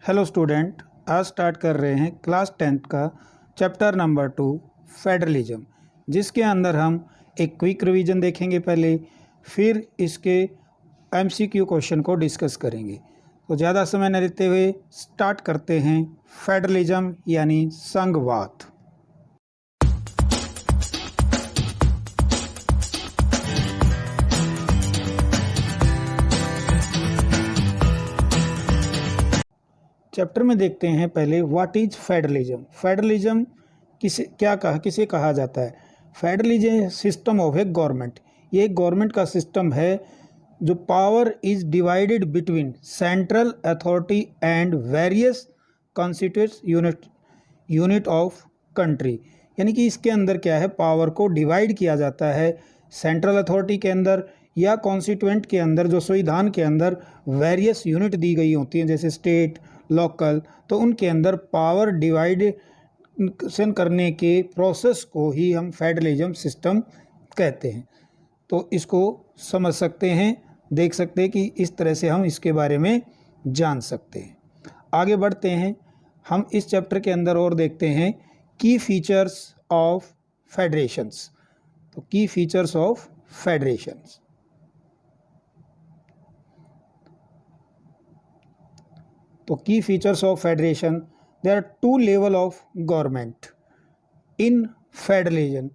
Hello student, आज start कर रहे हैं क्लास 10th का चैप्टर नंबर 2 फेडरलिज्म, जिसके अंदर हम एक क्विक रिवीजन देखेंगे पहले, फिर इसके एमसीक्यू क्वेश्चन को डिस्कस करेंगे। तो ज़्यादा समय न लेते हुए स्टार्ट करते हैं फेडरलिज्म यानी संघवाद। चैप्टर में देखते हैं पहले व्हाट इज फेडरलिज्म। फेडरलिज्म किसे कहा जाता है। Federalism system of A government, ये एक गवर्नमेंट का सिस्टम है जो power is divided between central authority and various constitute unit of country. यानी कि इसके अंदर क्या है, पावर को डिवाइड किया जाता है सेंट्रल अथॉरिटी के अंदर या कॉन्स्टिट्यूएंट के अंदर, जो संविधान के अंदर वेरियस यूनिट दी गई होती हैं जैसे स्टेट, लोकल, तो उनके अंदर पावर डिवाइडेशन करने के प्रोसेस को ही हम फेडरलिज्म सिस्टम कहते हैं। तो इसको समझ सकते हैं, देख सकते हैं कि इस तरह से हम इसके बारे में जान सकते हैं। आगे बढ़ते हैं, हम इस चैप्टर के अंदर और देखते हैं की फीचर्स ऑफ फेडरेशंस। तो की फीचर्स ऑफ फेडरेशंस, तो की features of federation, there are two level of government in federalism,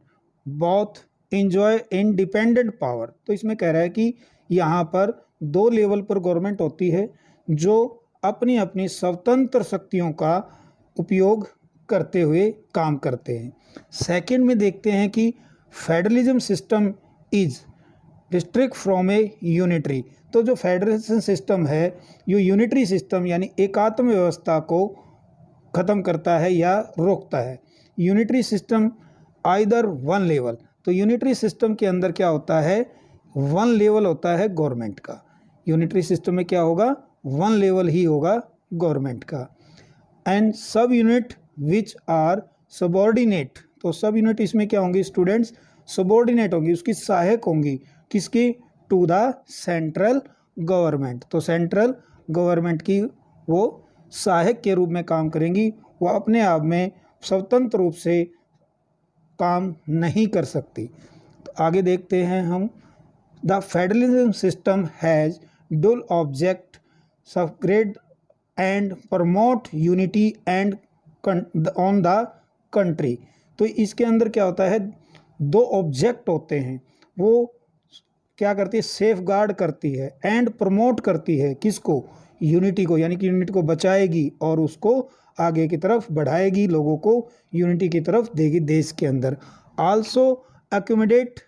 both enjoy independent power. तो इसमें कह रहा है कि यहाँ पर दो लेवल पर गवर्नमेंट होती है जो अपनी अपनी स्वतंत्र शक्तियों का उपयोग करते हुए काम करते हैं। सेकंड में देखते हैं कि federalism system is district from A unitary. तो जो फेडरेशन सिस्टम है, ये यूनिटरी सिस्टम यानी एकात्म व्यवस्था को ख़त्म करता है या रोकता है। Unitary system either one level, तो यूनिटरी सिस्टम के अंदर क्या होता है, वन लेवल होता है गवर्नमेंट का। यूनिटरी सिस्टम में क्या होगा, वन लेवल ही होगा गवर्नमेंट का। एंड सब यूनिट विच आर सबॉर्डिनेट, तो सब यूनिट इसमें क्या होंगी स्टूडेंट्स, सबॉर्डिनेट होंगी, उसकी सहायक होंगी, किसकी, टू द सेंट्रल गवर्नमेंट। तो सेंट्रल गवर्नमेंट की वो सहायक के रूप में काम करेंगी, वो अपने आप में स्वतंत्र रूप से काम नहीं कर सकती। तो आगे देखते हैं हम, the federalism system has dual object, safeguard and promote unity and on the country. तो इसके अंदर क्या होता है, दो ऑब्जेक्ट होते हैं, वो क्या करती है, सेफ गार्ड करती है एंड प्रमोट करती है, किसको, यूनिटी को, यानी कि यूनिटी को बचाएगी और उसको आगे की तरफ बढ़ाएगी, लोगों को यूनिटी की तरफ देगी देश के अंदर। आल्सो अकोमोडेट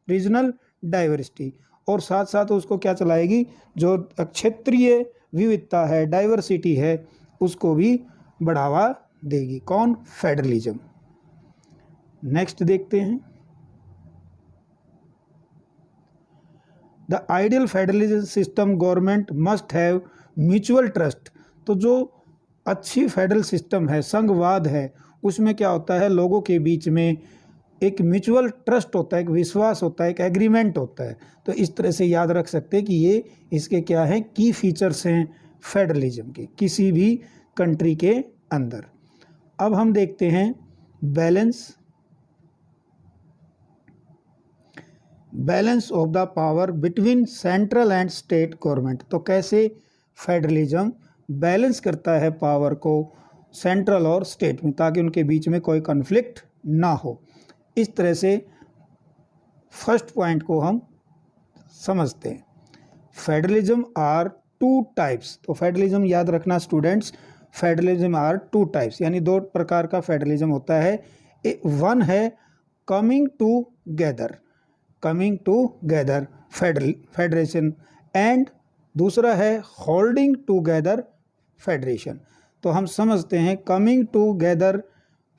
रीजनल डाइवर्सिटी, और साथ साथ उसको क्या चलाएगी, जो क्षेत्रीय विविधता है, डाइवर्सिटी है, उसको भी बढ़ावा देगी। कौन, फेडरलिज्म। नेक्स्ट देखते हैं, the ideal federalism system government must have mutual trust. तो जो अच्छी फेडरल सिस्टम है, संघवाद है, उसमें क्या होता है, लोगों के बीच में एक म्यूचुअल ट्रस्ट होता है, एक विश्वास होता है, एक एग्रीमेंट होता है। तो इस तरह से याद रख सकते हैं कि ये इसके क्या है, की फीचर्स हैं फेडरलिज्म के किसी भी कंट्री के अंदर। अब हम देखते हैं balance of the power between central and state government. तो कैसे फेडरलिज्म बैलेंस करता है पावर को सेंट्रल और स्टेट में, ताकि उनके बीच में कोई कॉन्फ्लिक्ट ना हो। इस तरह से फर्स्ट पॉइंट को हम समझते हैं। Federalism are two types. तो फेडरलिज्म याद रखना students, federalism are two types, यानी दो प्रकार का फेडरलिज्म होता है। वन है कमिंग टूगेदर फेडरेशन, एंड दूसरा है होल्डिंग टूगेदर फेडरेशन। तो हम समझते हैं कमिंग टूगेदर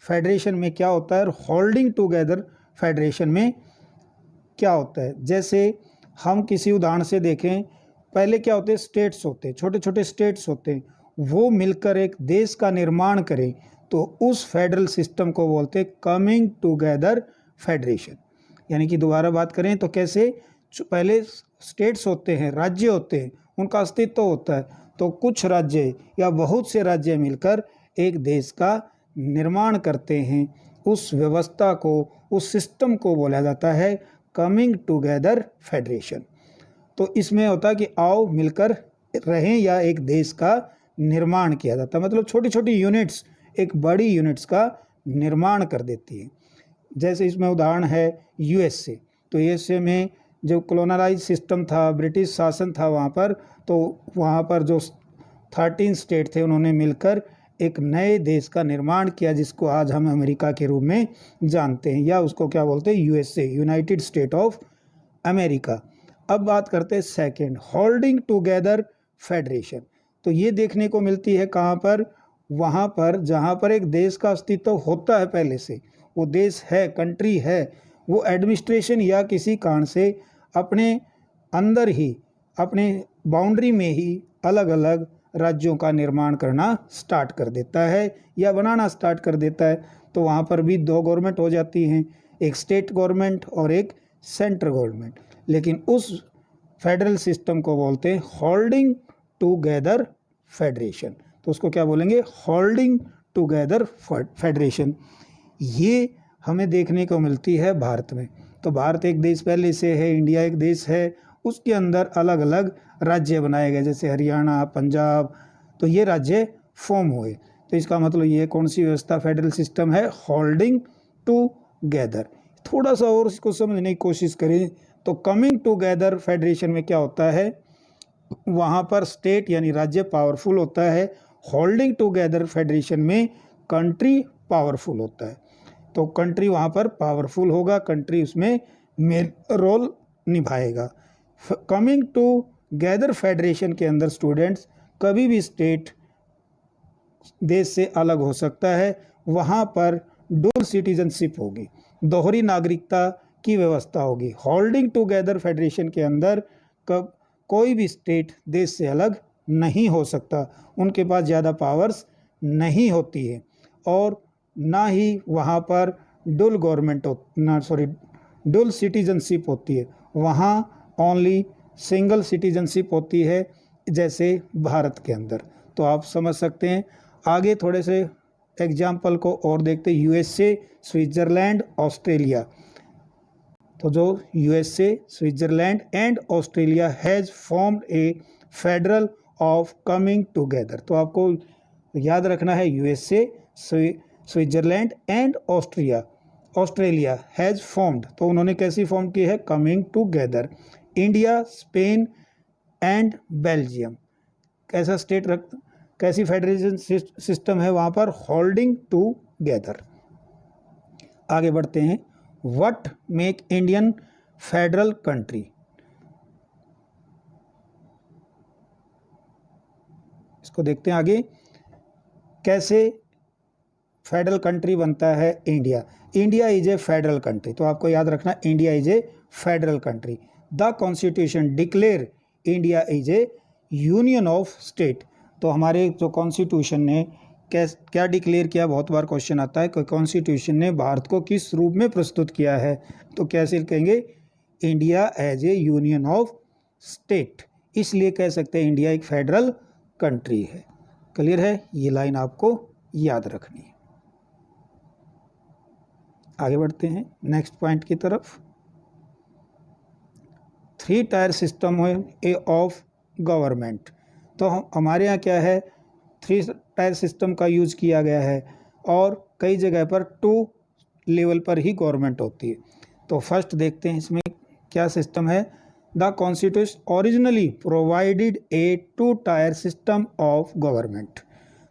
फेडरेशन में क्या होता है और होल्डिंग टूगेदर फेडरेशन में क्या होता है। जैसे हम किसी उदाहरण से देखें, पहले क्या होते हैं, स्टेट्स होते हैं, छोटे छोटे स्टेट्स होते हैं, वो मिलकर एक देश का निर्माण करें, तो उस फेडरल सिस्टम को बोलते हैं कमिंग टूगेदर फेडरेशन। यानी कि दोबारा बात करें तो कैसे, पहले स्टेट्स होते हैं, राज्य होते हैं, उनका अस्तित्व होता है, तो कुछ राज्य या बहुत से राज्य मिलकर एक देश का निर्माण करते हैं। उस व्यवस्था को, उस सिस्टम को बोला जाता है कमिंग टुगेदर फेडरेशन। तो इसमें होता है कि आओ मिलकर रहें या एक देश का निर्माण किया जाता है, मतलब छोटी छोटी यूनिट्स एक बड़ी यूनिट्स का निर्माण कर देती है। जैसे इसमें उदाहरण है यूएसए। तो यूएसए में जो कॉलोनाइज सिस्टम था, ब्रिटिश शासन था वहाँ पर, तो वहाँ पर जो 13 स्टेट थे उन्होंने मिलकर एक नए देश का निर्माण किया, जिसको आज हम अमेरिका के रूप में जानते हैं, या उसको क्या बोलते हैं, USA, United state of America. अब बात करते हैं सेकंड, होल्डिंग टुगेदर फेडरेशन। तो ये देखने को मिलती है कहाँ पर, वहाँ पर जहाँ पर एक देश का अस्तित्व होता है पहले से, वो देश है, कंट्री है, वो एडमिनिस्ट्रेशन या किसी कारण से अपने अंदर ही, अपने बाउंड्री में ही अलग अलग राज्यों का निर्माण करना स्टार्ट कर देता है या बनाना स्टार्ट कर देता है। तो वहाँ पर भी दो गवर्नमेंट हो जाती हैं, एक स्टेट गवर्नमेंट और एक सेंट्रल गवर्नमेंट। लेकिन उस फेडरल सिस्टम को बोलते हैं होल्डिंग टुगेदर फेडरेशन। तो उसको क्या बोलेंगे, होल्डिंग टुगेदर फेडरेशन। ये हमें देखने को मिलती है भारत में। तो भारत एक देश पहले से है, इंडिया एक देश है, उसके अंदर अलग अलग राज्य बनाए गए, जैसे हरियाणा, पंजाब, तो ये राज्य फॉर्म हुए। तो इसका मतलब ये कौन सी व्यवस्था फेडरल सिस्टम है, होल्डिंग टुगेदर। थोड़ा सा और इसको समझने की कोशिश करें तो कमिंग टुगेदर फेडरेशन में क्या होता है, वहाँ पर स्टेट यानी राज्य पावरफुल होता है, होल्डिंग टुगेदर फेडरेशन में कंट्री पावरफुल होता है। तो कंट्री वहाँ पर पावरफुल होगा, कंट्री उसमें मेन रोल निभाएगा। कमिंग टुगेदर फेडरेशन के अंदर स्टूडेंट्स कभी भी स्टेट देश से अलग हो सकता है, वहाँ पर डुअल सिटीजनशिप होगी, दोहरी नागरिकता की व्यवस्था होगी। होल्डिंग टुगेदर फेडरेशन के अंदर कब कोई भी स्टेट देश से अलग नहीं हो सकता, उनके पास ज़्यादा पावर्स नहीं होती है, और ना ही वहाँ पर डुअल गवर्नमेंट डुअल सिटीजनशिप होती है, वहाँ ओनली सिंगल सिटीजनशिप होती है, जैसे भारत के अंदर। तो आप समझ सकते हैं। आगे थोड़े से एग्जाम्पल को और देखते हैं, यूएसए, स्विट्ज़रलैंड, ऑस्ट्रेलिया। तो जो USA, Switzerland and Australia has formed A federal of coming together. तो आपको याद रखना है USA, Switzerland and Australia has formed, तो उन्होंने कैसी फॉर्म की है, coming together. India, Spain and Belgium, कैसा स्टेट कैसी फेडरेशन सिस्टम है वहाँ पर, होल्डिंग टुगेदर। आगे बढ़ते हैं, what make Indian federal country. इसको देखते हैं आगे, कैसे फेडरल कंट्री बनता है India. India is a federal country, तो आपको याद रखना India is a federal country. The constitution declare India is a union of state. तो हमारे जो कॉन्स्टिट्यूशन ने क्या डिक्लेयर किया, बहुत बार क्वेश्चन आता है कि कॉन्स्टिट्यूशन ने भारत को किस रूप में प्रस्तुत किया है, तो कैसे कहेंगे, India as a union of state, इसलिए कह सकते हैं इंडिया एक फेडरल कंट्री है। क्लियर है, ये लाइन आपको याद रखनी है। आगे बढ़ते हैं नेक्स्ट पॉइंट की तरफ। 3 टायर सिस्टम है ऑफ गवर्नमेंट। तो हमारे यहाँ क्या है, 3 टायर सिस्टम का यूज़ किया गया है, और कई जगह पर 2 लेवल पर ही गवर्नमेंट होती है। तो फर्स्ट देखते हैं इसमें क्या सिस्टम है। The constitution originally provided A 2 tier system of government.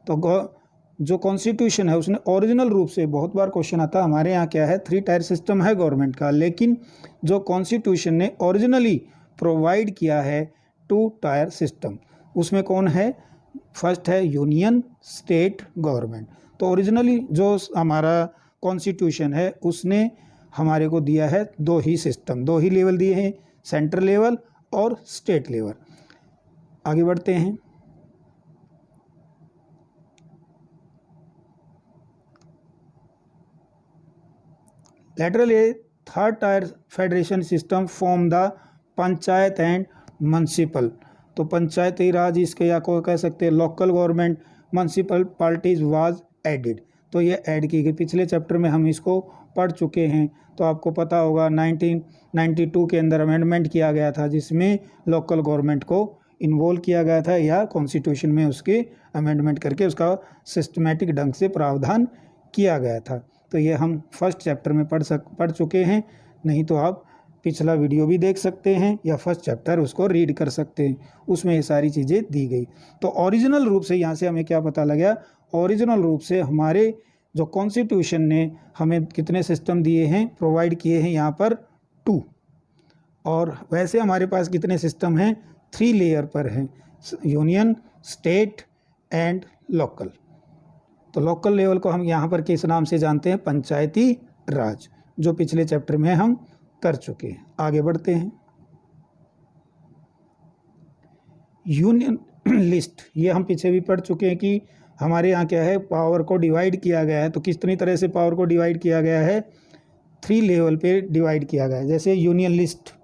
तो जो कॉन्स्टिट्यूशन है उसने ओरिजिनल रूप से, बहुत बार क्वेश्चन आता है हमारे यहाँ क्या है, 3 टायर सिस्टम है गवर्नमेंट का, लेकिन जो कॉन्स्टिट्यूशन ने ओरिजिनली प्रोवाइड किया है 2 टायर सिस्टम, उसमें कौन है, फर्स्ट है यूनियन, स्टेट, गवर्नमेंट। तो ओरिजिनली जो हमारा कॉन्स्टिट्यूशन है उसने हमारे को दिया है 2 ही सिस्टम, 2 ही लेवल दिए हैं, सेंट्रल लेवल और स्टेट लेवल। आगे बढ़ते हैं, laterally third tier federation system form the panchayat and municipal। तो पंचायती राज इसके या को कह सकते हैं local government municipalities was added, तो ये ऐड की गई। पिछले चैप्टर में हम इसको पढ़ चुके हैं, तो आपको पता होगा 1992 के अंदर अमेंडमेंट किया गया था जिसमें लोकल गवर्नमेंट को इन्वॉल्व किया गया था, या कॉन्स्टिट्यूशन में उसके अमेंडमेंट करके उसका सिस्टमेटिक ढंग से प्रावधान किया गया था। तो ये हम फर्स्ट चैप्टर में पढ़ चुके हैं, नहीं तो आप पिछला वीडियो भी देख सकते हैं या फर्स्ट चैप्टर उसको रीड कर सकते हैं, उसमें ये सारी चीज़ें दी गई। तो ओरिजिनल रूप से यहाँ से हमें क्या पता लगा, ओरिजिनल रूप से हमारे जो कॉन्स्टिट्यूशन ने हमें कितने सिस्टम दिए हैं, प्रोवाइड किए हैं यहाँ पर 2, और वैसे हमारे पास कितने सिस्टम हैं, 3 लेयर पर हैं, यूनियन, स्टेट एंड लोकल। तो लोकल लेवल को हम यहाँ पर किस नाम से जानते हैं, पंचायती राज, जो पिछले चैप्टर में हम कर चुके हैं। आगे बढ़ते हैं। यूनियन लिस्ट, ये हम पीछे भी पढ़ चुके हैं कि हमारे यहाँ क्या है, पावर को डिवाइड किया गया है। तो कितनी तरह से पावर को डिवाइड किया गया है, 3 लेवल पे डिवाइड किया गया है। जैसे union list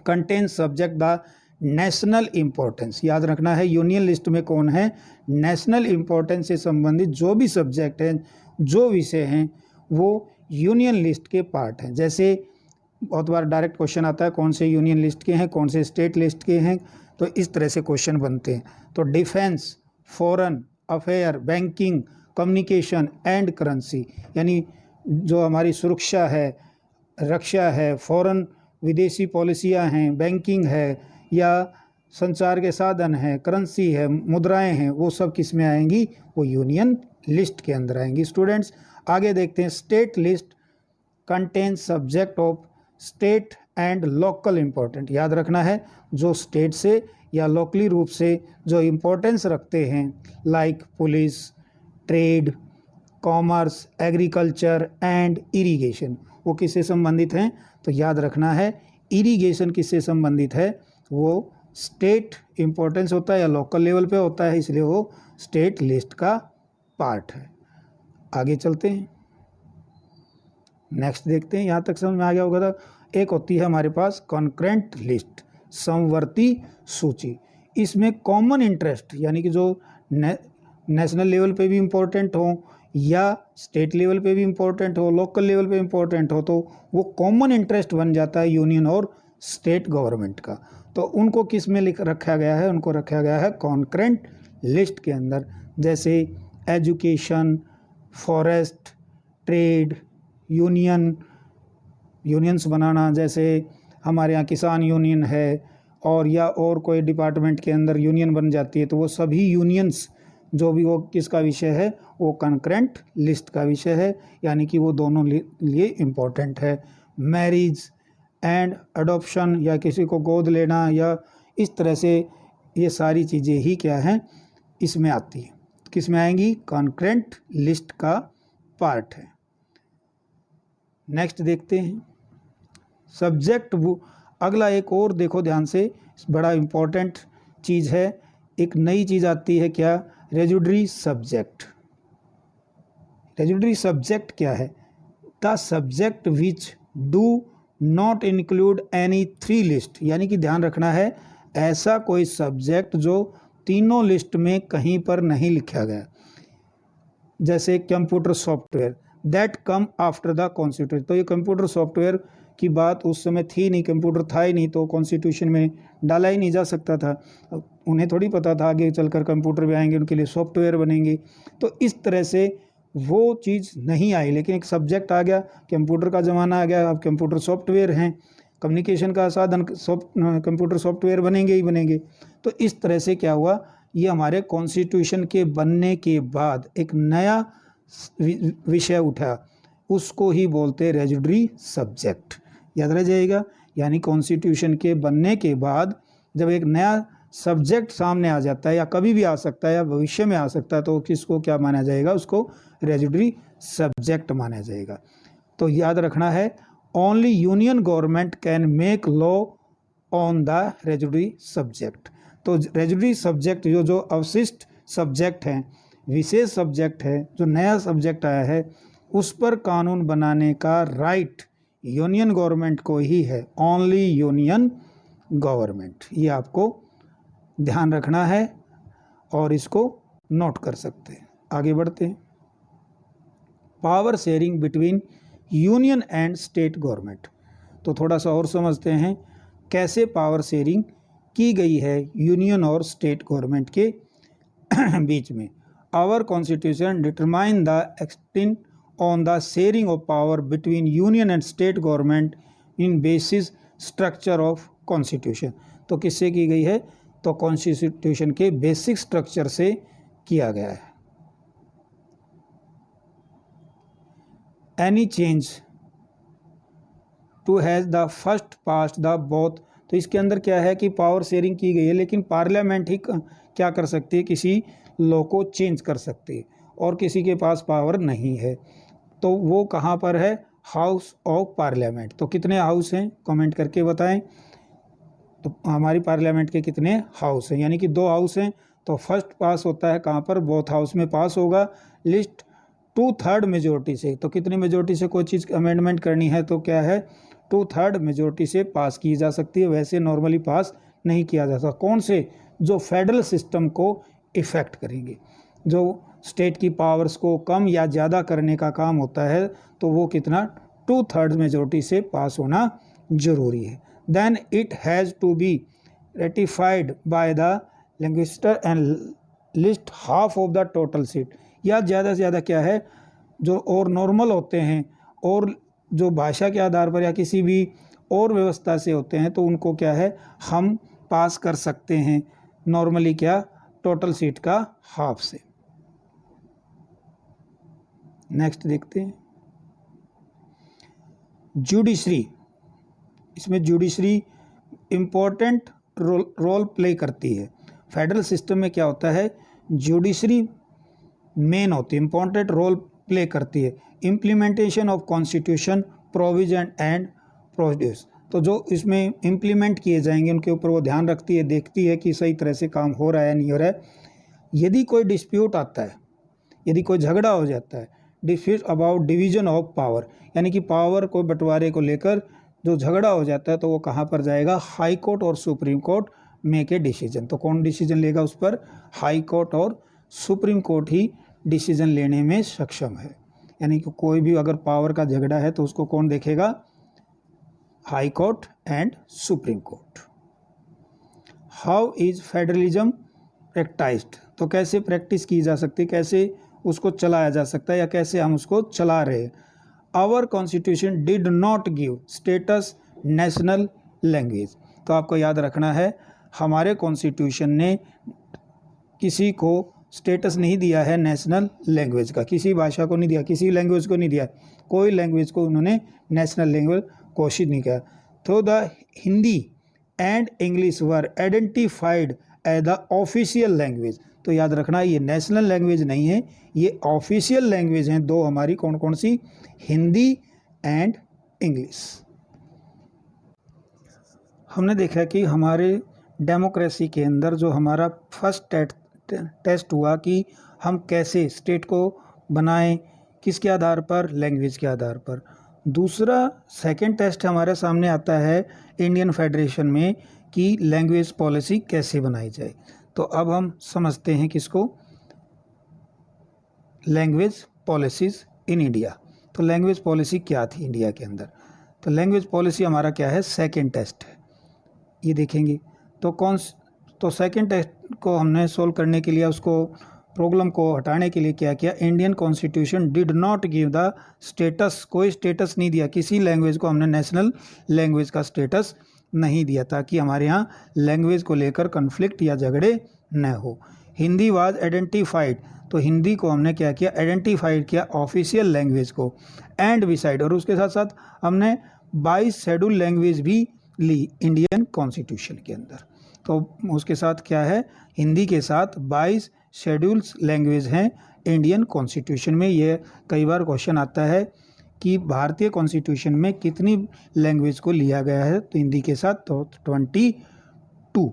contain subject the national importance, याद रखना है यूनियन लिस्ट में कौन है, नेशनल इम्पोर्टेंस से संबंधित जो भी सब्जेक्ट हैं, जो विषय हैं, वो यूनियन लिस्ट के पार्ट हैं। जैसे बहुत बार डायरेक्ट क्वेश्चन आता है कौन से यूनियन लिस्ट के हैं, कौन से स्टेट लिस्ट के हैं, तो इस तरह से क्वेश्चन बनते हैं। तो defence, foreign affair, banking, communication and currency, यानी जो हमारी सुरक्षा है, रक्षा है, फॉरेन विदेशी पॉलिसियां हैं, बैंकिंग है या संचार के साधन हैं, करेंसी है, मुद्राएं हैं, वो सब किस में आएंगी, वो यूनियन लिस्ट के अंदर आएंगी। स्टूडेंट्स आगे देखते हैं। State list contain subject of state and local important, याद रखना है जो स्टेट से या लोकली रूप से जो इम्पोर्टेंस रखते हैं, like police, trade, commerce, agriculture and irrigation, वो किससे संबंधित हैं, तो याद रखना है इरिगेशन किससे संबंधित है, वो स्टेट इम्पोर्टेंस होता है या लोकल लेवल पे होता है, इसलिए वो स्टेट लिस्ट का पार्ट है। आगे चलते हैं, नेक्स्ट देखते हैं। यहाँ तक समझ में आ गया होगा। तो एक होती है हमारे पास कॉन्करेंट लिस्ट, समवर्ती सूची। इसमें कॉमन इंटरेस्ट, यानी कि जो नेशनल लेवल पे भी इम्पोर्टेंट हो या स्टेट लेवल पे भी इम्पोर्टेंट हो, लोकल लेवल पे इम्पोर्टेंट हो, तो वो कॉमन इंटरेस्ट बन जाता है यूनियन और स्टेट गवर्नमेंट का। तो उनको किस में लिख रखा गया है, उनको रखा गया है कॉन्करेंट लिस्ट के अंदर। जैसे एजुकेशन, फॉरेस्ट, ट्रेड, यूनियंस बनाना, जैसे हमारे यहाँ किसान यूनियन है, और या और कोई डिपार्टमेंट के अंदर यूनियन बन जाती है, तो वो सभी यूनियंस जो भी वो किसका विषय है, वो कंकरेंट लिस्ट का विषय है, यानी कि वो दोनों लिए इम्पोर्टेंट है। मैरिज एंड अडॉप्शन, या किसी को गोद लेना, या इस तरह से ये सारी चीज़ें ही क्या हैं, इसमें आती है, किस में आएंगी, कंकरेंट लिस्ट का पार्ट है। नेक्स्ट देखते हैं सब्जेक्ट। वो अगला एक और देखो ध्यान से, बड़ा इम्पोर्टेंट चीज़ है, एक नई चीज़ आती है, क्या, रेजिडरी सब्जेक्ट। रेजिडरी सब्जेक्ट क्या है, the subject which do not include any 3 list, यानी कि ध्यान रखना है ऐसा कोई सब्जेक्ट जो तीनों लिस्ट में कहीं पर नहीं लिखा गया। जैसे computer software that come after the constitution, तो ये कंप्यूटर सॉफ्टवेयर की बात उस समय थी नहीं, कंप्यूटर था ही नहीं, तो कॉन्स्टिट्यूशन में डाला ही नहीं जा सकता था। उन्हें थोड़ी पता था आगे चलकर कंप्यूटर भी आएंगे, उनके लिए सॉफ्टवेयर बनेंगे, तो इस तरह से वो चीज़ नहीं आई। लेकिन एक सब्जेक्ट आ गया, कंप्यूटर का ज़माना आ गया, अब कंप्यूटर सॉफ्टवेयर हैं, कम्युनिकेशन का साधन कंप्यूटर सॉफ्टवेयर बनेंगे ही बनेंगे। तो इस तरह से क्या हुआ, ये हमारे कॉन्स्टिट्यूशन के बनने के बाद एक नया विषय उठा, उसको ही बोलते हैं रेजिडरी सब्जेक्ट, याद रह जाएगा। यानी कॉन्स्टिट्यूशन के बनने के बाद जब एक नया सब्जेक्ट सामने आ जाता है, या कभी भी आ सकता है या भविष्य में आ सकता है, तो किसको क्या माना जाएगा, उसको रेजिडरी सब्जेक्ट माना जाएगा। तो याद रखना है only union government can make law on the residuary subject. तो रेजिडरी सब्जेक्ट जो अवशिष्ट सब्जेक्ट हैं, विशेष सब्जेक्ट है, जो नया सब्जेक्ट आया है, उस पर कानून बनाने का राइट यूनियन गवर्नमेंट को ही है, ओनली यूनियन गवर्नमेंट। ये आपको ध्यान रखना है और इसको नोट कर सकते हैं। आगे बढ़ते हैं। Power sharing between union and state government. तो थोड़ा सा और समझते हैं कैसे पावर शेयरिंग की गई है यूनियन और स्टेट गवर्नमेंट के बीच में। Our constitution determine the extent on the sharing of power between union and state government in basis structure of constitution. तो किससे की गई है? तो कॉन्स्टिट्यूशन के बेसिक स्ट्रक्चर से किया गया है। Any change to has the first past the both. तो इसके अंदर क्या है कि पावर शेयरिंग की गई है, लेकिन पार्लियामेंट ही क्या कर सकती है? किसी लॉ को चेंज कर सकती है और किसी के पास पावर नहीं है। तो वो कहाँ पर है? House of parliament. तो कितने हाउस हैं? कमेंट करके बताएं। तो हमारी पार्लियामेंट के कितने हाउस हैं? यानी कि 2 हाउस हैं। तो फर्स्ट पास होता है कहाँ पर? बोथ हाउस में पास होगा लिस्ट 2/3 मेजोरिटी से। तो कितनी मेजोरिटी से कोई चीज़ अमेंडमेंट करनी है तो क्या है? 2/3 मेजोरिटी से पास की जा सकती है। वैसे नॉर्मली पास नहीं किया जा सकता। कौन से? जो फेडरल सिस्टम को इफ़ेक्ट करेंगे, जो स्टेट की पावर्स को कम या ज़्यादा करने का काम होता है, तो वो कितना? 2/3 मेजोरिटी से पास होना जरूरी है। Then it has to be ratified by the legislature and least half of the total seat. या ज़्यादा से ज़्यादा क्या है? जो और नॉर्मल होते हैं और जो भाषा के आधार पर या किसी भी और व्यवस्था से होते हैं, तो उनको क्या है? हम पास कर सकते हैं नॉर्मली क्या? टोटल सीट का हाफ से। नेक्स्ट देखते हैं जुडिशरी। इसमें जुडिशरी इम्पोर्टेंट रोल प्ले करती है। फेडरल सिस्टम में क्या होता है? जुडिशरी मेन होती है, इम्पोर्टेंट रोल प्ले करती है। Implementation of constitution provision and produce. तो जो इसमें इम्प्लीमेंट किए जाएंगे उनके ऊपर वो ध्यान रखती है, देखती है कि सही तरह से काम हो रहा है नहीं हो रहा है। यदि कोई डिस्प्यूट आता है, यदि कोई झगड़ा हो जाता है, dispute about division of power, यानी कि पावर को बंटवारे को लेकर जो झगड़ा हो जाता है, तो वो कहाँ पर जाएगा? हाई कोर्ट और supreme court make a decision. तो कौन डिसीजन लेगा उस पर? हाई कोर्ट और सुप्रीम कोर्ट ही डिसीजन लेने में सक्षम है। यानी कि कोई भी अगर पावर का झगड़ा है तो उसको कौन देखेगा? High court and supreme court. How is federalism practised? तो कैसे प्रैक्टिस की जा सकती है, कैसे उसको चलाया जा सकता है या कैसे हम उसको चला रहे हैं? Our constitution did not give status national language. तो आपको याद रखना है, हमारे कॉन्स्टिट्यूशन ने किसी को स्टेटस नहीं दिया है नेशनल लैंग्वेज का, किसी भाषा को नहीं दिया, किसी लैंग्वेज को नहीं दिया, कोई लैंग्वेज को उन्होंने नेशनल लैंग्वेज घोषित नहीं किया। तो the Hindi and English were identified as the official language. तो याद रखना, ये नेशनल लैंग्वेज नहीं है, ये ऑफिशियल लैंग्वेज हैं 2 हमारी। कौन कौन सी? Hindi and English. हमने देखा कि हमारे डेमोक्रेसी के अंदर जो हमारा फर्स्ट टेस्ट हुआ कि हम कैसे स्टेट को बनाएं, किसके आधार पर? लैंग्वेज के आधार पर। दूसरा सेकंड टेस्ट हमारे सामने आता है इंडियन फेडरेशन में कि लैंग्वेज पॉलिसी कैसे बनाई जाए। तो अब हम समझते हैं किसको? लैंग्वेज पॉलिसीज़ इन इंडिया। तो लैंग्वेज पॉलिसी क्या थी इंडिया के अंदर? तो लैंग्वेज पॉलिसी हमारा क्या है? सेकंड टेस्ट है, ये देखेंगे। तो सेकंड टेस्ट को हमने सोल्व करने के लिए, उसको प्रॉब्लम को हटाने के लिए क्या किया? Indian constitution did not give the status, कोई स्टेटस नहीं दिया, किसी लैंग्वेज को हमने नेशनल लैंग्वेज का स्टेटस नहीं दिया, ताकि हमारे यहाँ लैंग्वेज को लेकर कन्फ्लिक्ट या झगड़े न हो। हिंदी वाज आइडेंटिफाइड, तो हिंदी को हमने क्या किया? आइडेंटिफाइड किया ऑफिशियल लैंग्वेज को। एंड बिसाइड, और उसके साथ साथ हमने 22 शेड्यूल लैंग्वेज भी ली इंडियन कॉन्स्टिट्यूशन के अंदर। तो उसके साथ क्या है? हिंदी के साथ 22 शेड्यूल्स लैंग्वेज हैं इंडियन कॉन्स्टिट्यूशन में। ये कई बार क्वेश्चन आता है कि भारतीय कॉन्स्टिट्यूशन में कितनी लैंग्वेज को लिया गया है? तो हिंदी के साथ तो 22।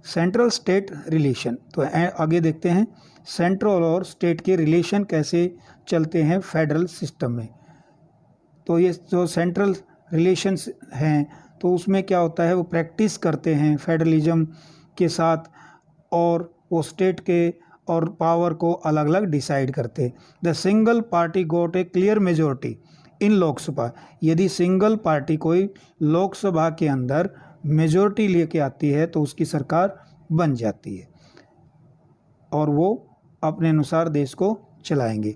सेंट्रल स्टेट रिलेशन, तो आगे देखते हैं सेंट्रल और स्टेट के रिलेशन कैसे चलते हैं फेडरल सिस्टम में। तो ये जो सेंट्रल रिलेशंस हैं, तो उसमें क्या होता है? वो प्रैक्टिस करते हैं फेडरलिज्म के साथ और वो स्टेट के और पावर को अलग अलग डिसाइड करते। The single party got a clear majority in Lok Sabha, यदि सिंगल पार्टी कोई लोकसभा के अंदर मेजोरिटी लेके आती है तो उसकी सरकार बन जाती है और वो अपने अनुसार देश को चलाएंगे।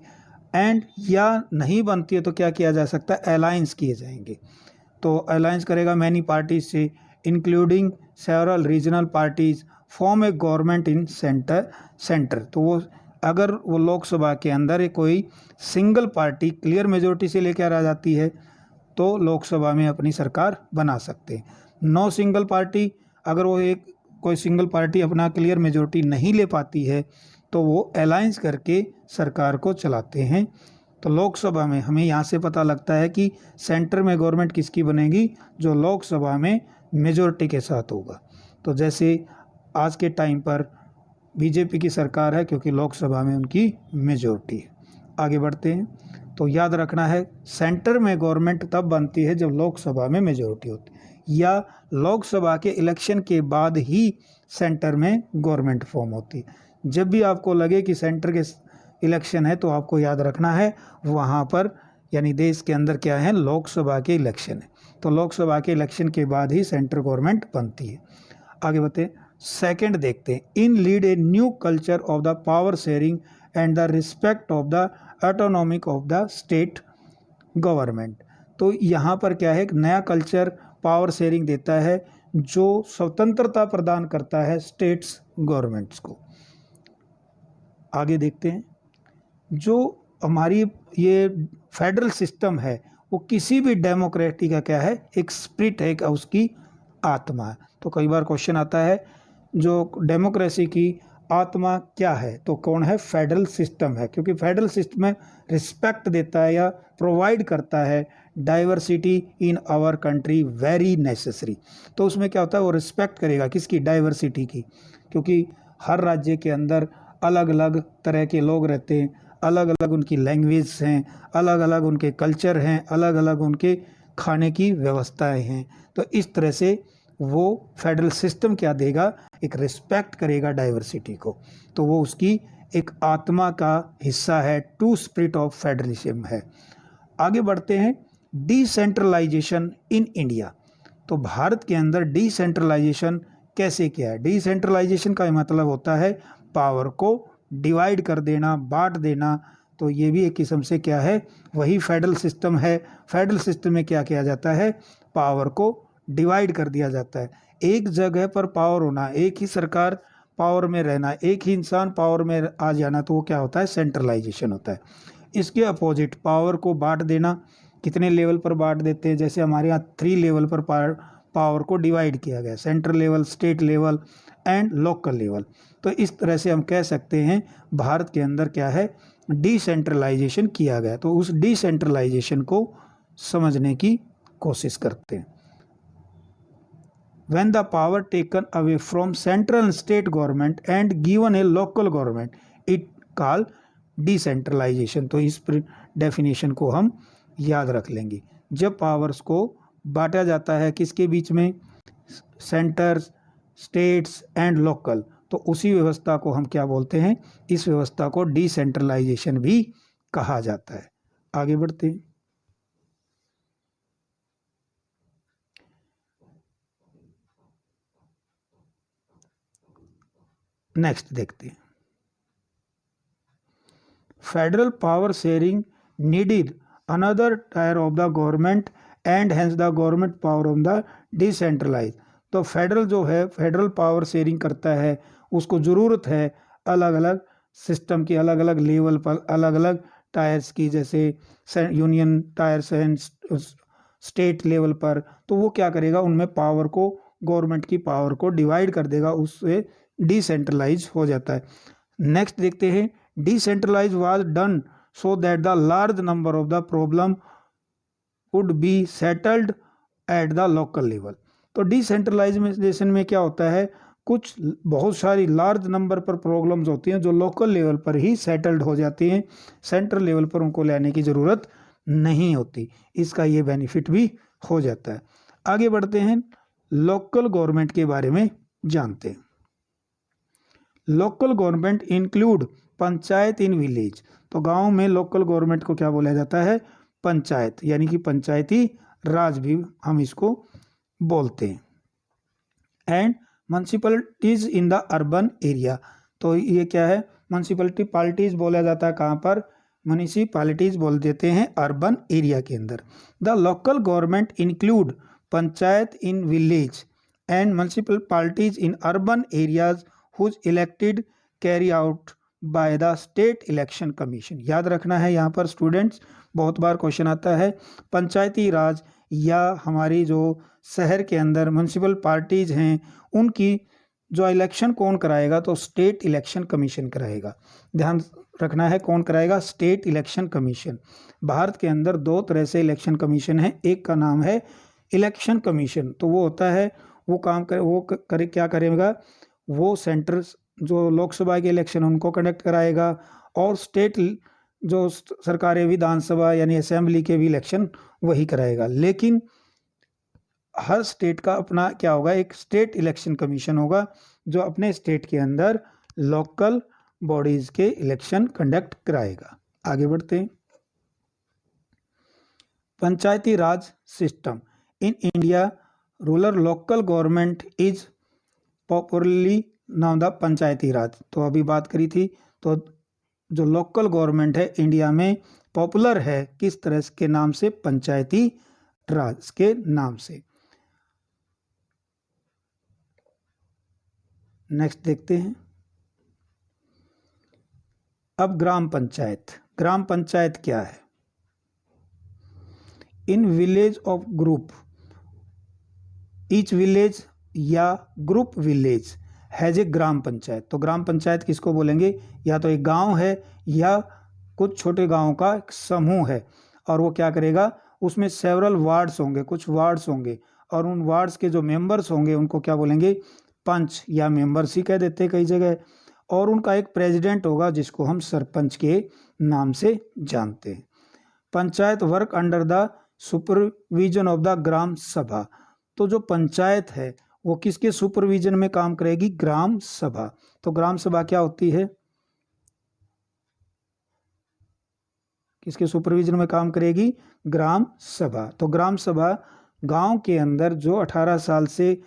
एंड या नहीं बनती है तो क्या किया जा सकता है, अलायंस किए जाएंगे। तो अलायंस करेगा मैनी पार्टीज से including several regional parties form A government in centre. तो वो अगर वो लोकसभा के अंदर कोई सिंगल पार्टी क्लियर मेजोरिटी से लेकर आ जाती है तो लोकसभा में अपनी सरकार बना सकते हैं। नो सिंगल पार्टी, अगर वो कोई सिंगल पार्टी अपना क्लियर मेजोरिटी नहीं ले पाती है तो वो अलायंस करके सरकार को चलाते हैं। तो लोकसभा में हमें यहाँ से पता लगता है कि सेंटर में गवर्नमेंट किसकी बनेगी, जो लोकसभा में मेजोरिटी के साथ होगा। तो जैसे आज के टाइम पर बीजेपी की सरकार है क्योंकि लोकसभा में उनकी मेजोरिटी है। आगे बढ़ते हैं। तो याद रखना है सेंटर में गवर्नमेंट तब बनती है जब लोकसभा में मेजोरिटी होती है, या लोकसभा के इलेक्शन के बाद ही सेंटर में गवर्नमेंट फॉर्म होती है। जब भी आपको लगे कि सेंटर के इलेक्शन है तो आपको याद रखना है वहाँ पर यानी देश के अंदर क्या है, लोकसभा के इलेक्शन है। तो लोकसभा के इलेक्शन के बाद ही सेंटर गवर्नमेंट बनती है। आगे बढ़ते सेकंड देखते हैं। In lead a new culture of the power sharing and the respect of the autonomic of the state government. तो यहाँ पर क्या है, एक नया कल्चर पावर शेयरिंग देता है जो स्वतंत्रता प्रदान करता है स्टेट्स गवर्नमेंट्स को। आगे देखते हैं। जो हमारी ये फेडरल सिस्टम है वो किसी भी डेमोक्रेसी का क्या है, एक स्पिरिट है, एक उसकी आत्मा है। तो कई बार क्वेश्चन आता है जो डेमोक्रेसी की आत्मा क्या है, तो कौन है, फेडरल सिस्टम है। क्योंकि फेडरल सिस्टम में रिस्पेक्ट देता है या प्रोवाइड करता है diversity in our country very necessary. तो उसमें क्या होता है, वो रिस्पेक्ट करेगा किसकी, डाइवर्सिटी की। क्योंकि हर राज्य के अंदर अलग अलग तरह के लोग रहते हैं, अलग अलग उनकी लैंग्वेज हैं, अलग अलग उनके कल्चर हैं, अलग अलग उनके खाने की व्यवस्थाएं हैं। तो इस तरह से वो फेडरल सिस्टम क्या देगा, एक रिस्पेक्ट करेगा डाइवर्सिटी को। तो वो उसकी एक आत्मा का हिस्सा है, टू स्पिरिट ऑफ फेडरलिज्म है। आगे बढ़ते हैं। Decentralization in India. तो भारत के अंदर डिसेंट्रलाइजेशन कैसे किया है। डिसेंट्रलाइजेशन का मतलब होता है पावर को डिवाइड कर देना, बांट देना। तो ये भी एक किस्म से क्या है, वही फेडरल सिस्टम है। फेडरल सिस्टम में क्या किया जाता है, पावर को डिवाइड कर दिया जाता है। एक जगह पर पावर होना, एक ही सरकार पावर में रहना, एक ही इंसान पावर में आ जाना, तो वो क्या होता है, सेंट्रलाइजेशन होता है। इसके अपोजिट पावर को बांट देना, कितने लेवल पर बांट देते हैं, जैसे हमारे यहाँ 3 लेवल पर पावर को डिवाइड किया गया, central level, state level and local level. तो इस तरह से हम कह सकते हैं भारत के अंदर क्या है, डिसेंट्रलाइजेशन किया गया। तो उस डिसेंट्रलाइजेशन को समझने की कोशिश करते हैं। When the power taken away from central and state government and given a local government, it called decentralization। तो इस डेफिनेशन को हम याद रख लेंगे। जब पावर्स को बांटा जाता है किसके बीच में, सेंटर, स्टेट्स एंड लोकल, तो उसी व्यवस्था को हम क्या बोलते हैं, इस व्यवस्था को डिसेंट्रलाइजेशन भी कहा जाता है। आगे बढ़ते हैं। नेक्स्ट देखते हैं। Federal power sharing needed another tier of the government and hence the government power of the decentralize. तो फेडरल जो है, फेडरल पावर शेयरिंग करता है, उसको ज़रूरत है अलग अलग सिस्टम की, अलग अलग लेवल पर अलग अलग टायर्स की, जैसे union tyres and state level पर। तो वो क्या करेगा, उनमें पावर को, गवर्नमेंट की पावर को डिवाइड कर देगा, उससे डिसेंट्रलाइज हो जाता है। नेक्स्ट देखते हैं। Decentralize was done so that the large number of the problem would be settled at the local level. तो डिसेंट्रलाइजेशन में क्या होता है, कुछ बहुत सारी लार्ज नंबर पर प्रॉब्लम्स होती हैं जो लोकल लेवल पर ही सेटल्ड हो जाती हैं, सेंट्रल लेवल पर उनको लाने की ज़रूरत नहीं होती। इसका ये बेनिफिट भी हो जाता है। आगे बढ़ते हैं, लोकल गवर्नमेंट के बारे में जानते हैं। Local government include panchayat in village. तो गांव में लोकल गवर्नमेंट को क्या बोला जाता है? पंचायत, यानी कि पंचायती राज भी हम इसको बोलते हैं। And municipalities in the urban area. तो ये क्या है? म्यूनसिपलिटी पार्टीज बोला जाता है कहाँ पर? म्यूनिसिपैलिटीज बोल देते हैं अर्बन एरिया के अंदर। The local government include panchayat in village and municipal parties in urban areas whose elected carry out by the state election commission. याद रखना है यहाँ पर स्टूडेंट्स, बहुत बार क्वेश्चन आता है, पंचायती राज या हमारी जो शहर के अंदर म्यूनसिपल पार्टीज हैं उनकी जो इलेक्शन कौन कराएगा? तो स्टेट इलेक्शन कमीशन कराएगा। ध्यान रखना है, कौन कराएगा? State election commission. भारत के अंदर दो तरह से इलेक्शन कमीशन है, एक का नाम है इलेक्शन कमीशन, तो वो होता है वो काम करे, वो करे क्या करेगा? वो सेंटर जो लोकसभा के इलेक्शन उनको कंडक्ट कराएगा, और स्टेट जो सरकारें विधानसभा यानी असेंबली के भी इलेक्शन वही कराएगा। लेकिन हर स्टेट का अपना क्या होगा? एक स्टेट इलेक्शन कमीशन होगा जो अपने स्टेट के अंदर लोकल बॉडीज के इलेक्शन कंडक्ट कराएगा। आगे बढ़ते हैं। Panchayati Raj system in India, rural local government is popularly named the Panchayati Raj. तो अभी बात करी थी, तो जो लोकल गवर्नमेंट है इंडिया में पॉपुलर है किस तरह के नाम से? पंचायती राज के नाम से। नेक्स्ट देखते हैं। अब ग्राम पंचायत। ग्राम पंचायत क्या है? In village of group, each village या ग्रुप विलेज हैज ए ग्राम पंचायत। तो ग्राम पंचायत किसको बोलेंगे? या तो एक गांव है या कुछ छोटे गांवों का एक समूह है, और वो क्या करेगा? उसमें सेवरल वार्ड्स होंगे, कुछ वार्ड्स होंगे, और उन वार्ड्स के जो मेंबर्स होंगे उनको क्या बोलेंगे? पंच या मेंबर्स ही कह देते हैं कई जगह, और उनका एक प्रेसिडेंट होगा जिसको हम सरपंच के नाम से जानते हैं। Panchayat work under the supervision of the Gram Sabha. तो जो पंचायत है वो किसके सुपरविजन में काम करेगी? ग्राम सभा। तो ग्राम सभा क्या होती है? किसके सुपरविजन में काम करेगी? ग्राम सभा। तो ग्राम सभा गांव के अंदर जो 18 साल से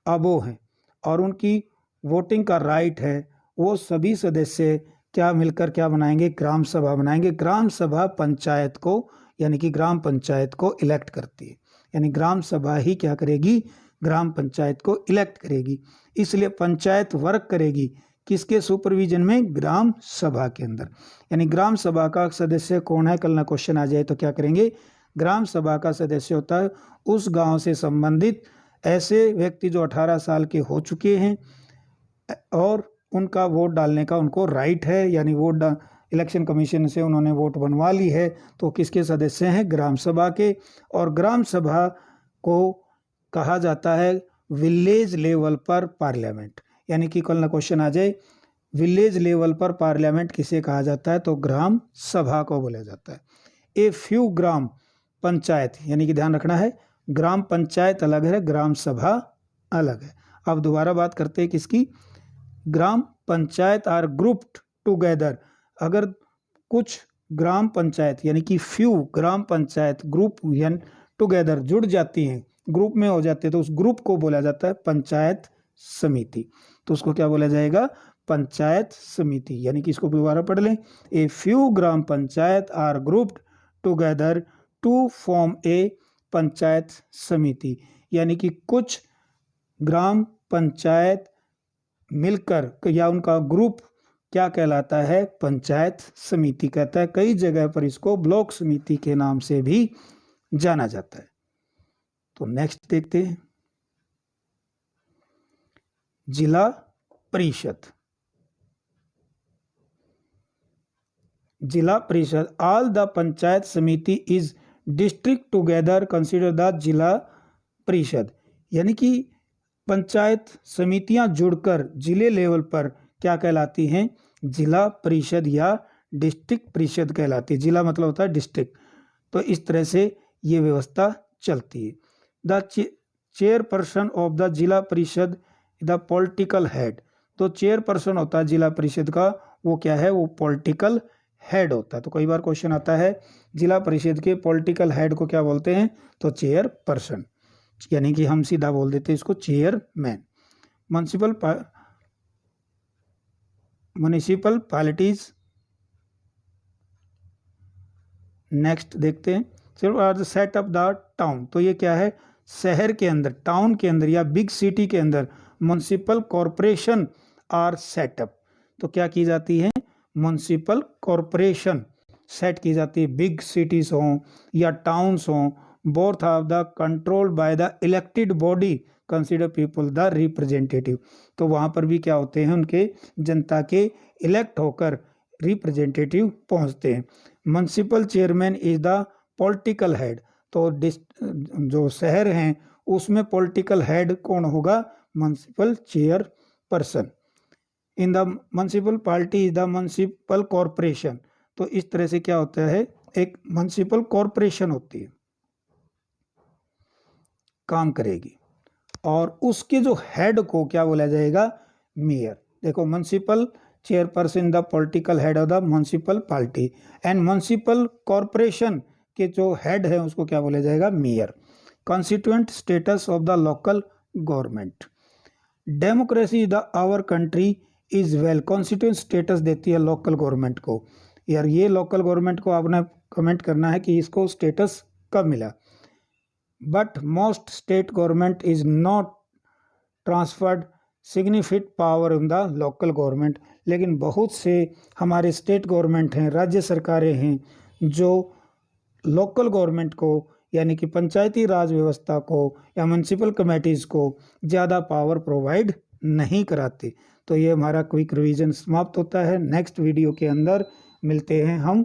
अबो हैं और उनकी वोटिंग का राइट है, वो सभी सदस्य क्या मिलकर क्या बनाएंगे? ग्राम सभा बनाएंगे। ग्राम सभा पंचायत को यानी कि ग्राम पंचायत को इलेक्ट करती है, यानी ग्राम सभा ही क्या करेगी? ग्राम पंचायत को इलेक्ट करेगी। इसलिए पंचायत वर्क करेगी किसके सुपरविजन में? ग्राम सभा के अंदर। यानी ग्राम सभा का सदस्य कौन है? कल ना क्वेश्चन आ जाए तो क्या करेंगे? ग्राम सभा का सदस्य होता है उस गांव से संबंधित ऐसे व्यक्ति जो 18 साल के हो चुके हैं और उनका वोट डालने का उनको राइट है, यानी वोट इलेक्शन कमीशन से उन्होंने वोट बनवा ली है, तो किसके सदस्य हैं? ग्राम सभा के। और ग्राम सभा को कहा जाता है विलेज लेवल पर पार्लियामेंट, यानी कि कल ना क्वेश्चन आ जाए विलेज लेवल पर पार्लियामेंट किसे कहा जाता है? तो ग्राम सभा को बोला जाता है। ए फ्यू ग्राम पंचायत, यानी कि ध्यान रखना है ग्राम पंचायत अलग है, ग्राम सभा अलग है। अब दोबारा बात करते हैं किसकी? ग्राम पंचायत आर ग्रुप्ड टुगेदर। अगर कुछ ग्राम पंचायत यानी कि फ्यू ग्राम पंचायत ग्रुप यानी टुगेदर जुड़ जाती हैं, ग्रुप में हो जाते हैं, तो उस ग्रुप को बोला जाता है पंचायत समिति। तो उसको क्या बोला जाएगा? पंचायत समिति। यानी कि इसको दोबारा पढ़ लें। A few Gram Panchayat are grouped together to form a Panchayat Samiti, यानी कि कुछ ग्राम पंचायत मिलकर या उनका ग्रुप क्या कहलाता है? पंचायत समिति कहता है। कई जगह पर इसको ब्लॉक समिति के नाम से भी जाना जाता है। तो नेक्स्ट देखते हैं जिला परिषद। जिला परिषद, ऑल द पंचायत समिति is district together consider the जिला परिषद, यानी कि पंचायत समितियां जुड़कर जिले लेवल पर क्या कहलाती हैं? जिला परिषद या डिस्ट्रिक्ट परिषद कहलाती है। जिला मतलब होता है डिस्ट्रिक्ट। तो इस तरह से ये व्यवस्था चलती है। द चेयरपर्सन ऑफ द जिला परिषद द पॉलिटिकल हेड। तो चेयरपर्सन होता है जिला परिषद का, वो क्या है, वो पॉलिटिकल हेड होता है। तो कई बार क्वेश्चन आता है जिला परिषद के पॉलिटिकल हेड को क्या बोलते हैं, तो चेयरपर्सन, यानी कि हम सीधा बोल देते हैं इसको चेयरमैन। म्युनिसिपल पॉलिटीज, नेक्स्ट देखते हैं। चलो सेट अप द टाउन, तो ये क्या है, शहर के अंदर, टाउन के अंदर या बिग सिटी के अंदर म्युनिसिपल कॉरपोरेशन आर सेटअप। तो क्या की जाती है, म्युनिसिपल कॉरपोरेशन सेट की जाती है, बिग सिटीज हों या टाउन्स हों, both of the controlled by the elected body consider people the representative. तो वहाँ पर भी क्या होते हैं, उनके जनता के इलेक्ट होकर रिप्रेजेंटेटिव पहुँचते हैं। Municipal chairman is the political head, तो जो शहर हैं उसमें पॉलिटिकल हेड कौन होगा, municipal chairperson. In the municipal party is the municipal corporation. तो इस तरह से क्या होता है, एक म्युनिसिपल कॉरपोरेशन होती है, काम करेगी, और उसके जो हेड को क्या बोला जाएगा, मेयर। देखो, municipal chairperson the political head of the municipal party, and municipal corporation के जो हेड है उसको क्या बोला जाएगा, mayor. Constituent status of the local government, democracy the our country is well, constituent status देती है लोकल गवर्नमेंट को। यार ये लोकल गवर्नमेंट को आपने कमेंट करना है कि इसको स्टेटस कब मिला। But most state government is not transferred significant power in the local government, लेकिन बहुत से हमारे स्टेट गवर्नमेंट हैं, राज्य सरकारें हैं, जो लोकल गवर्नमेंट को यानी कि पंचायती राज व्यवस्था को या म्युनिसिपल कमेटीज़ को ज़्यादा पावर प्रोवाइड नहीं कराते। तो ये हमारा क्विक रिवीजन समाप्त होता है। नेक्स्ट वीडियो के अंदर मिलते हैं हम